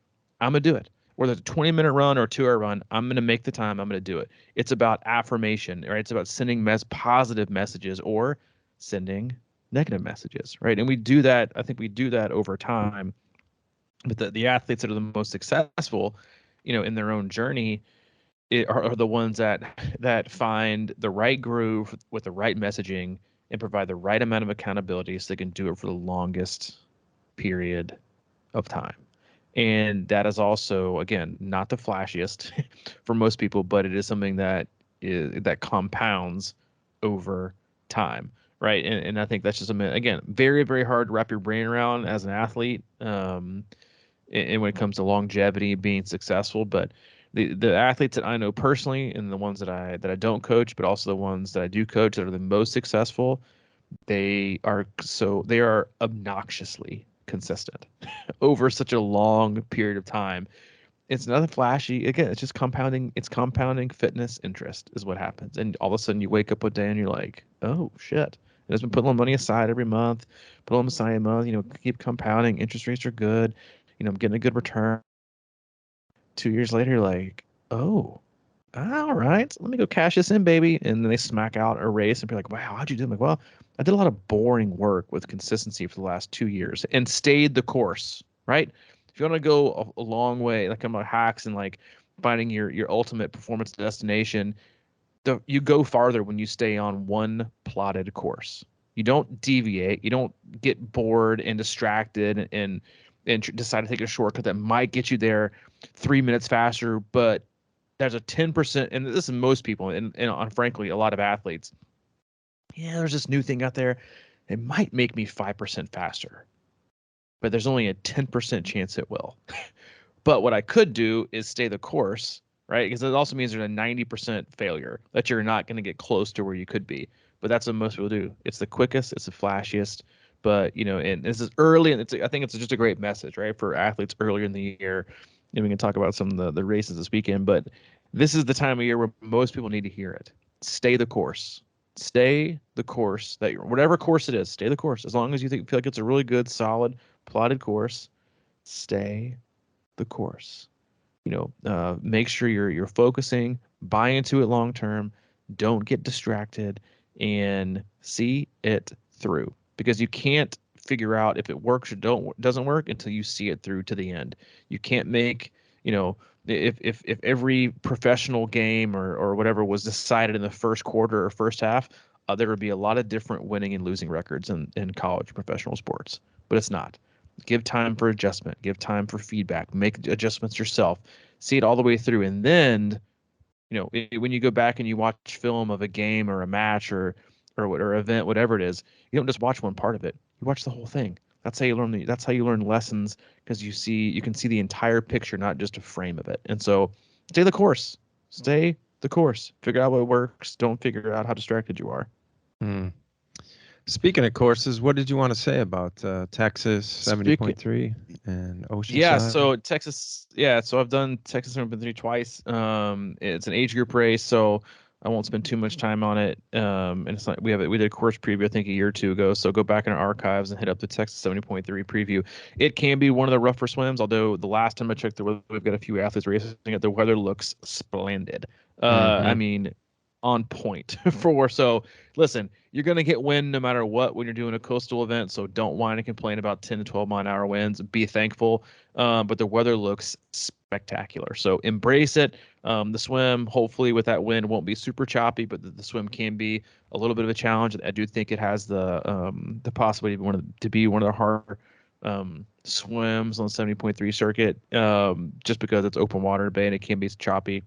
I'm going to do it. whether it's a 20-minute run or a 2-hour run, I'm going to make the time. I'm going to do it. It's about affirmation, right? It's about sending positive messages or sending negative messages, right? And we do that. I think we do that over time. But the athletes that are the most successful, in their own journey, are the ones that find the right groove with the right messaging and provide the right amount of accountability so they can do it for the longest period of time. And that is also, again, not the flashiest for most people, but it is something that compounds over time, right? And I think that's just again, very, very hard to wrap your brain around as an athlete, and when it comes to longevity, being successful. But the athletes that I know personally, and the ones that I don't coach, but also the ones that I do coach that are the most successful, they are obnoxiously consistent over such a long period of time. It's nothing flashy. Again, it's just compounding. It's compounding fitness interest is what happens. And all of a sudden you wake up one day and you're like, oh shit. And it's been putting money aside every month, put them aside a month, keep compounding. Interest rates are good. I'm getting a good return. 2 years later, you're like, oh, all right, let me go cash this in, baby. And then they smack out a race and be like, wow, how'd you do? I'm like, well, I did a lot of boring work with consistency for the last 2 years and stayed the course, right? If you want to go a long way, like I'm about hacks and like finding your ultimate performance destination, you go farther when you stay on one plotted course. You don't deviate. You don't get bored and distracted and decide to take a shortcut that might get you there 3 minutes faster, but there's a 10%, and this is most people, and frankly, a lot of athletes. Yeah, there's this new thing out there. It might make me 5% faster, but there's only a 10% chance it will. But what I could do is stay the course, right? Because it also means there's a 90% failure that you're not going to get close to where you could be. But that's what most people do. It's the quickest, it's the flashiest. But and this is early, and I think it's just a great message, right, for athletes earlier in the year. And we can talk about some of the races this weekend, but this is the time of year where most people need to hear it. Stay the course. Stay the course whatever course it is. Stay the course. As long as you feel like it's a really good, solid, plotted course, stay the course. Make sure you're focusing, buy into it long term, don't get distracted, and see it through. Because you can't figure out if it works or doesn't work until you see it through to the end. You can't make, if every professional game or whatever was decided in the first quarter or first half, there would be a lot of different winning and losing records in college professional sports, but it's not. Give time for adjustment, give time for feedback, make adjustments yourself, see it all the way through. And then, when you go back and you watch film of a game or a match or event, whatever it is, you don't just watch one part of it. You watch the whole thing. That's how you learn that's how you learn lessons, because you can see the entire picture, not just a frame of it. And so stay the course. Stay the course. Figure out what works. Don't figure out how distracted you are. Hmm. Speaking of courses, what did you want to say about Texas 70.3 and Oceanside? Yeah, so Texas, so I've done Texas 70.3 twice. It's an age group race, so I won't spend too much time on it. And it's not, we did a course preview, I think, a year or two ago. So go back in our archives and hit up the Texas 70.3 preview. It can be one of the rougher swims, although the last time I checked the weather, we've got a few athletes racing it. The weather looks splendid. I mean, on point so listen, you're going to get wind no matter what when you're doing a coastal event, so don't whine and complain about 10 to 12 mile an hour winds. Be thankful. But the weather looks spectacular, so embrace it. The swim, hopefully with that wind, won't be super choppy, but the swim can be a little bit of a challenge. I do think it has the possibility to be one of the harder swims on the 70.3 circuit, just because it's open water bay and it can be choppy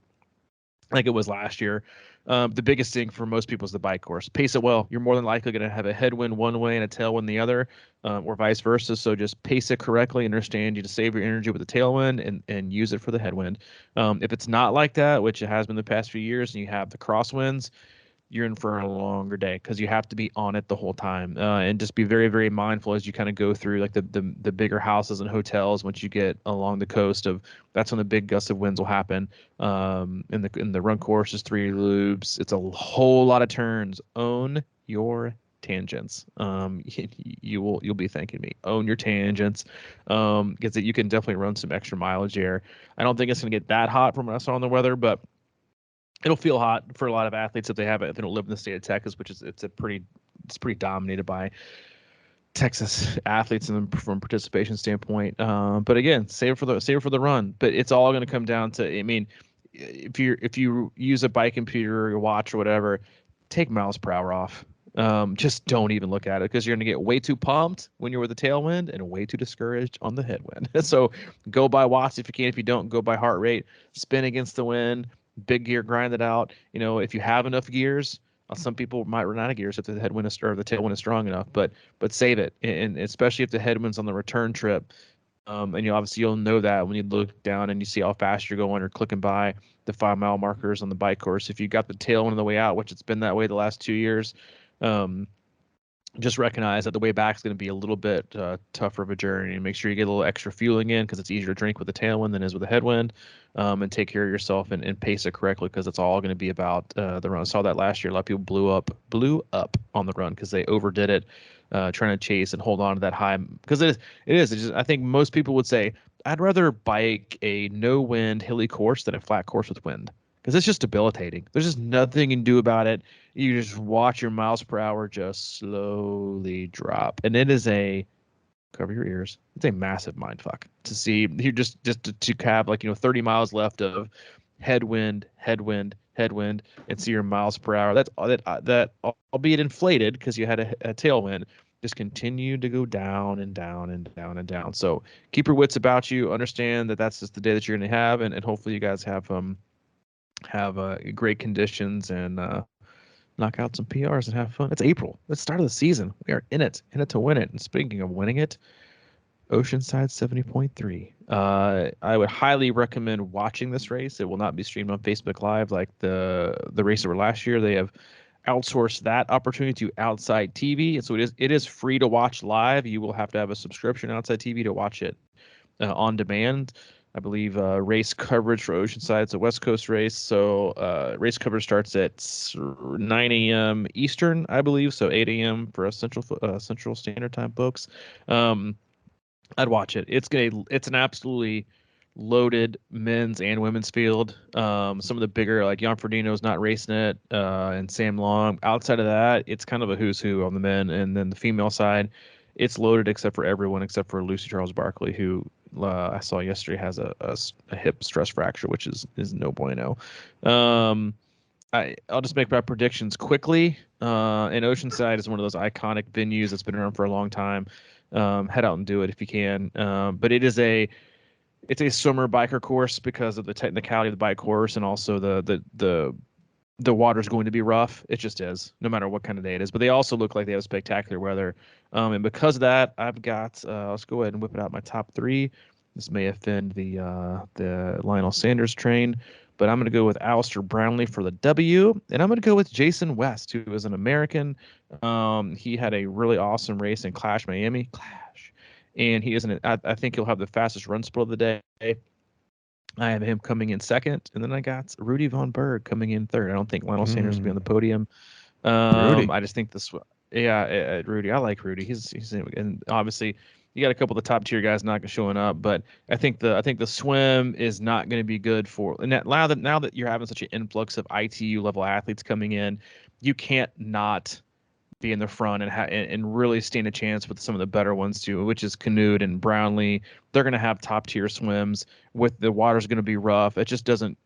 like it was last year. The biggest thing for most people is the bike course. Pace it well. You're more than likely going to have a headwind one way and a tailwind the other, or vice versa. So just pace it correctly. Understand you to save your energy with the tailwind and use it for the headwind. If it's not like that, which it has been the past few years, and you have the crosswinds, you're in for a longer day because you have to be on it the whole time, and just be very, very mindful as you kind of go through like the bigger houses and hotels. Once you get along the coast, that's when the big gusts of winds will happen. In the run course is 3 loops. It's a whole lot of turns. Own your tangents. You'll be thanking me. Own your tangents, because you can definitely run some extra mileage there. I don't think it's going to get that hot from what I saw in the weather, but it'll feel hot for a lot of athletes if they have it. If they don't live in the state of Texas, which is it's pretty dominated by Texas athletes and from participation standpoint. But again, save it for the run. But it's all going to come down to, I mean, if you use a bike computer or your watch or whatever, take miles per hour off. Just don't even look at it, because you're going to get way too pumped when you're with the tailwind and way too discouraged on the headwind. So go by watts if you can. If you don't, go by heart rate. Spin against the wind. Big gear, grind it out. If you have enough gears. Some people might run out of gears if the headwind is or the tailwind is strong enough, but save it, and especially if the headwind's on the return trip. And you'll know that when you look down and you see how fast you're going or clicking by the 5 mile markers on the bike course. If you got the tailwind on the way out, which it's been that way the last 2 years, just recognize that the way back is going to be a little bit tougher of a journey. Make sure you get a little extra fueling in, because it's easier to drink with the tailwind than it is with the headwind, and take care of yourself and pace it correctly, because it's all going to be about the run. I saw that last year. A lot of people blew up on the run because they overdid it, trying to chase and hold on to that high, because it is. It's just, I think most people would say, I'd rather bike a no wind hilly course than a flat course with wind, because it's just debilitating. There's just nothing you can do about it. You just watch your miles per hour just slowly drop, and it is cover your ears. It's a massive mind fuck to see you just to have 30 miles left of headwind, and see your miles per hour. That albeit inflated because you had a tailwind, just continue to go down and down and down and down. So keep your wits about you. Understand that that's just the day that you're going to have, and hopefully you guys have great conditions and knock out some PRs and have fun. It's April. It's the start of the season. We are in it to win it. And speaking of winning it, Oceanside 70.3. I would highly recommend watching this race. It will not be streamed on Facebook Live like the race that were last year. They have outsourced that opportunity to Outside TV, and so it is free to watch live. You will have to have a subscription Outside TV to watch it on demand. I believe race coverage for Oceanside. It's a West Coast race, so race coverage starts at 9 a.m. Eastern, I believe, so 8 a.m. for us Central Standard Time folks. I'd watch it. It's an absolutely loaded men's and women's field. Some of the bigger, like Jan Frodeno's not racing it, and Sam Long. Outside of that, it's kind of a who's who on the men, and then the female side, it's loaded except for everyone except for Lucy Charles Barkley, who I saw yesterday has a hip stress fracture, which is no bueno. I'll just make my predictions quickly. And Oceanside is one of those iconic venues that's been around for a long time. Head out and do it if you can. But it's a swimmer biker course because of the technicality of the bike course, and also the water's going to be rough. It just is, no matter what kind of day it is. But they also look like they have spectacular weather. And because of that, I've got let's go ahead and whip it out my top 3. This may offend the Lionel Sanders train, but I'm going to go with Alistair Brownlee for the W, and I'm going to go with Jason West, who is an American. He had a really awesome race in Clash Miami. And he isn't. I think he'll have the fastest run split of the day. I have him coming in second, and then I got Rudy Von Berg coming in third. I don't think Lionel Sanders will be on the podium. Rudy. I just think this. Yeah, Rudy. I like Rudy. He's and obviously you got a couple of the top tier guys not showing up, but I think the swim is not going to be good for. And now that you're having such an influx of ITU level athletes coming in, you can't not be in the front and really stand a chance with some of the better ones too, which is Canute and Brownlee. They're going to have top tier swims. With the water's going to be rough. It just doesn't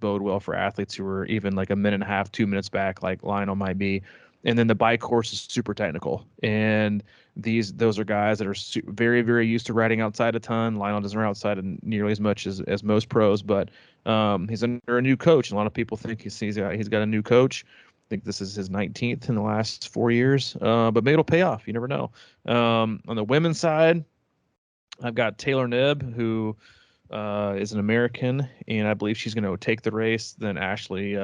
bode well for athletes who are even like a minute and a half, 2 minutes back, like Lionel might be. And then the bike course is super technical, and those are guys that are very, very used to riding outside a ton. Lionel doesn't ride outside nearly as much as most pros, but he's under a new coach. And a lot of people think he's got a new coach. I think this is his 19th in the last 4 years, but maybe it'll pay off. You never know. On the women's side, I've got Taylor Knibb, who is an American, and I believe she's going to take the race. Then Ashley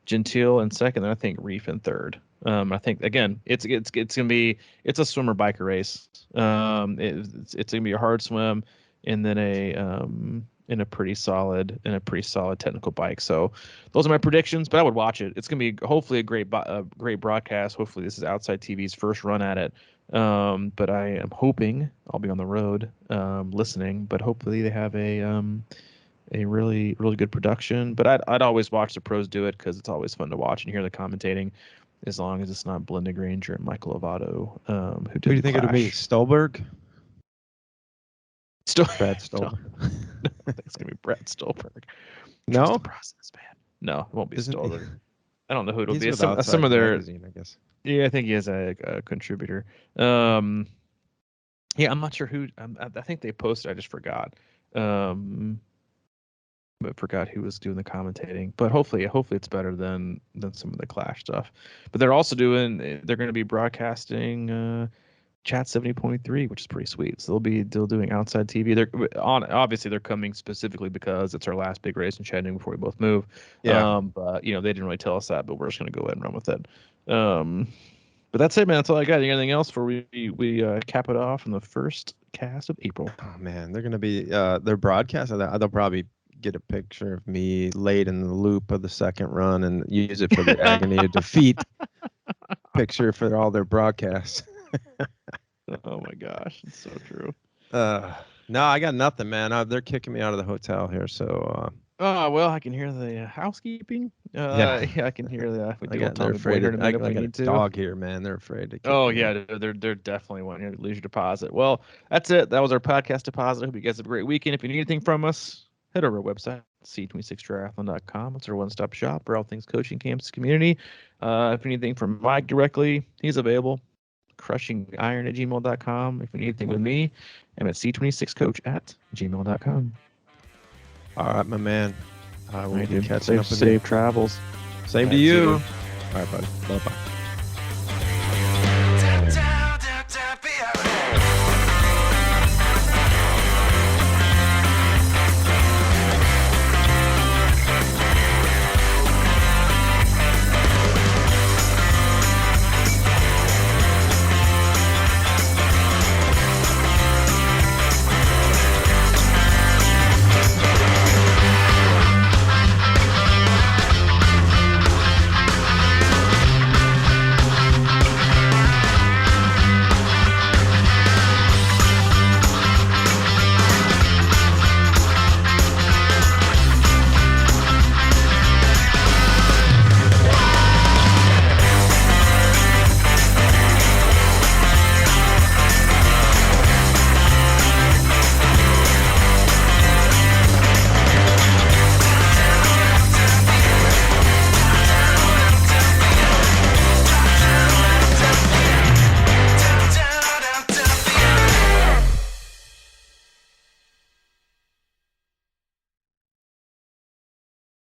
Gentile in second, and I think Reef in third. I think again, it's a swimmer biker race. It's gonna be a hard swim, and then in a pretty solid technical bike. So those are my predictions, but I would watch it. It's gonna be hopefully a great broadcast. Hopefully this is Outside TV's first run at it. But I am hoping I'll be on the road listening. But hopefully they have a really good production. But I'd always watch the pros do it because it's always fun to watch and hear the commentating, as long as it's not Belinda Granger and Michael Lovato, who did. Who do you think it'll be? Stolberg? Brad No, Stolberg. I think it's gonna be Brett Stolberg. No? Trust the process, man. No, it won't be Isn't he- Stolberg. I don't know who it'll He's be. with Some Outside of their magazine, I guess. yeah, I think he is a contributor. Yeah, I'm not sure who. I think they posted. I just forgot. But forgot who was doing the commentating. But hopefully it's better than some of the Clash stuff. But they're also doing. They're going to be broadcasting Chat 70.3, which is pretty sweet. So they'll doing Outside TV. Obviously they're coming specifically because it's our last big race in Chattanooga before we both move. Yeah. But they didn't really tell us that, but we're just going to go ahead and run with it. But that's it, man. That's all I got. Anything else before we cap it off in the first cast of April? Oh man, they're gonna be their broadcast of that. They'll probably get a picture of me late in the loop of the second run and use it for the agony of defeat picture for all their broadcasts. Oh my gosh, it's so true. No, I got nothing, man. They're kicking me out of the hotel here, so Oh well, I can hear the housekeeping. Yeah. I can hear that. they're afraid to. I got a dog here, man. They're afraid to. Oh yeah, they're definitely wanting to lose your deposit. Well, that's it. That was our podcast deposit. I hope you guys have a great weekend. If you need anything from us, head over to our website, c26triathlon.com. It's our one-stop shop for all things coaching, campus, community. If you need anything from Mike directly, he's available. crushingiron@gmail.com. If you need anything with me, I'm at c26coach@gmail.com. All right, my man. I will be catching up with safe travels. Same to you. All right, buddy. Bye-bye.